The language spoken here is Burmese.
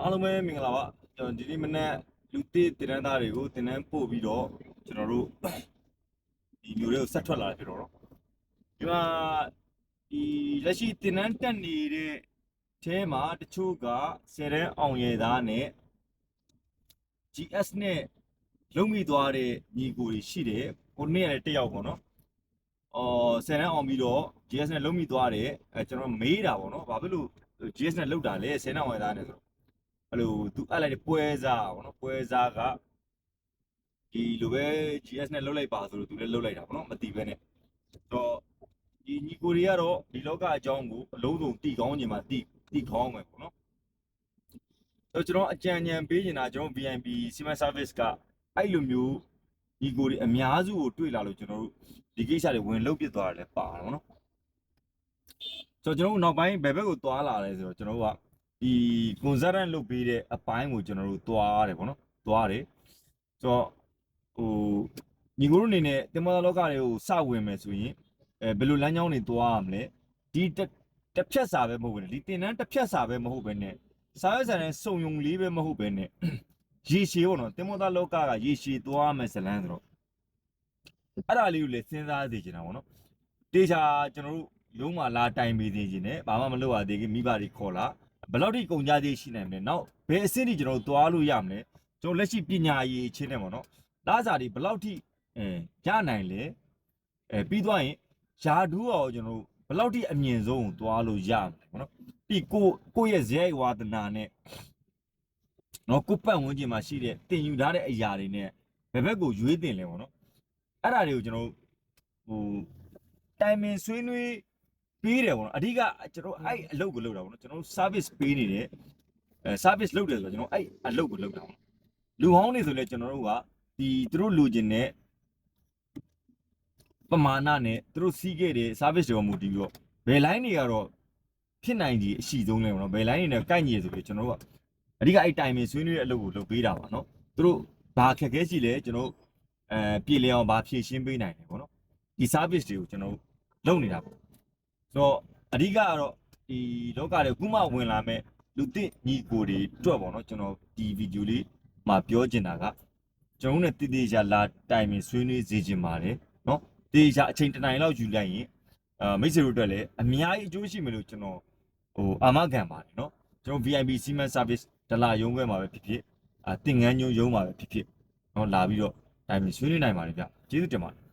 အားလုံးပဲမင်္ဂလာပါကျွန်တော်ဒီနေ့မနေ့လူသစ်တင်တန်းသားတွေကိုတင်တန်းပို့ပြီးတော့ကျွန်တော်တို့ဒီမျိုးတွေကိုဆက်ထွက်လာတယ်ဖြစ်တော့ဒီမှာဒီလက်ရှိတင်တန်းတက်နေတဲ့အဲမှာတချို့က10တန်းအောင်ရသားနဲ့ GS နဲ့လုံးမိသွားတဲ့ညီကိုတွေရှိတယ်ကိုနေ့လည်းတက်ရောက်ပေါ့နော်10တန်းအောင်ပြီးတော့ GS နဲ့လုံးမိသွားတယ်ကျွန်တော်မေးတာပေါ့နော်ဘာဖြစ်လို့ GS နဲ့လောက်တာလဲ10တန်းအောင်ရသားနဲ့ဆိုတော့အဲ့လိုသူအဲ့လိုက်ပွဲစားပေါ့နော်ပွဲစားကဒီလိုပဲ GS နဲ့လှုပ်လိုက်ပါဆိုလို့သူလည်းလှုပ်လိုက်တာပေါ့နော်မတီးပဲနဲ့တော့ဒီညီကိုတွေကတော့ဒီလောကအကြောင်းကိုအလုံးစုံတီကောင်းခြင်းမှာတီခေါင်းမယ်ပေါ့နော်တော့ကျွန်တော်အကြံဉာဏ်ပေးနေတာကျွန်တော် VIP Cement Service ကအဲ့လိုမျိုးညီကိုတွေအများစုကိုတွေ့လာလို့ကျွန်တော်တို့ဒီကိစ္စတွေဝင်လှုပ်ပြသွားတယ်ပါတော့နော်ဆိုတော့ကျွန်တော်တို့နောက်ပိုင်းဘယ်ဘက်ကိုသွားလာလဲဆိုတော့ကျွန်တော်တို့ကဒီကွန်ဆာရန့်လုပ်ပေးတဲ့အပိုင်းကိုကျွန်တော်တို့သွားတယ်ပေါ့နော်သွားတယ်ဆိုတော့ဟိုညီကိုတို့အနေနဲ့တင်မောလောကတွေကိုစဝင်မယ်ဆိုရင်ဘယ်လိုလမ်းကြောင်းတွေသွားရမလဲဒီတစ်ဖြတ်စာပဲမဟုတ်ဘူးဒီတင်တန်းတစ်ဖြတ်စာပဲမဟုတ်ပဲနဲ့စာရွက်စာတမ်းစုံယုံလေးပဲမဟုတ်ပဲနဲ့ရေရှည်ပေါ့နော်တင်မောလောကကရေရှည်သွားမယ်ဇလန်းဆိုတော့အဲ့ဒါလေးကိုလည်းစဉ်းစားသိချင်တာပေါ့နော်တေချာကျွန်တော်တို့လုံးဝလာတိုင်ပေးသေးခြင်းနဲ့ဘာမှမလုပ်ရသေးခင်မိဘတွေခေါ်လာဘယ်လောက်ထိကုန်ကြသေးရှိနိုင်မလဲနောက်ဘယ်အဆင့်ထိကျွန်တော်တို့သွားလို့ရမလဲကျွန်တော်လက်ရှိပညာရေးချင်းနဲ့ပေါ့နော်လာစားတွေဘယ်လောက်ထိရနိုင်လဲပြီးသွားရင်ယာဒူးရောကျွန်တော်တို့ဘယ်လောက်ထိအမြင့်ဆုံးသွားလို့ရမလဲပေါ့နော်ပြီးကိုရဲ့ဇယိုက်ဝါဒနာနဲ့နော်ကိုပတ်ဝန်းကျင်မှာရှိတဲ့တင်ယူထားတဲ့အရာတွေနဲ့ဘယ်ဘက်ကိုရွေးတင်လဲပေါ့နော်အဲ့ဒါတွေကိုကျွန်တော်ဟိုတိုင်ပင်ဆွေးနွေးပေးတယ်ပေါ့နော်အဓိကကျွန်တော်အဲ့အလုပ်ကိုလုပ်တာပေါ့နော်ကျွန်တော် service ပေးနေတယ်service လုပ်တယ်ဆိုတော့ကျွန်တော်အဲ့အလုပ်ကိုလုပ်တာပေါ့လူဟောင်းနေဆိုလဲကျွန်တော်တို့ကဒီသူတို့လူကျင်တဲ့ပမာဏနဲ့သူတို့စီးခဲ့တဲ့ service တွေမူတည်ပြီးတော့ဘယ် line တွေကတော့ဖြစ်နိုင်ကြီးအရှိဆုံးလဲပေါ့နော်ဘယ် line တွေနဲ့ကိုက်ညီရဆိုပြီးကျွန်တော်တို့ကအဓိကအဲ့တိုင်ပင်ဆွေးနွေးတဲ့အလုပ်ကိုလုပ်ပေးတာပါနော်သူတို့ဘာခက်ခဲရှိလဲကျွန်တော်ပြည်လည်အောင်ဘာဖြည့်ရှင်းပေးနိုင်တယ်ပေါ့နော်ဒီ service တွေကိုကျွန်တော်လုပ်နေတာပေါ့ဆိုတော့အဓိကကတော့ဒီလောကတွေခုမှဝင်လာမဲ့လူသစ်ညီကိုတွေတွက်ပေါ့နော်ကျွန်တော်ဒီဗီဒီယိုလေးမှာပြောချင်တာကကျွန်တော်နဲ့တည်တည်ချာလာတိုင်ပင်ဆွေးနွေးစေချင်ပါတယ်နော်တည်ချာအချိန်တစ်နိုင်လောက်ယူလိုက်ရင်မိတ်ဆွေတို့အတွက်လည်းအများကြီးအကျိုးရှိမယ်လို့ကျွန်တော်အာမခံပါတယ်နော်ကျွန်တော် VIP Cement Service ဒလာရုံးခွဲမှာပဲဖြစ်ဖြစ်တင်ငန်းညုံရုံးမှာပဲဖြစ်ဖြစ်နော်လာပြီးတော့တိုင်ပင်ဆွေးနွေးနိုင်ပါတယ်ဗျကျေးဇူးတင်ပါတယ်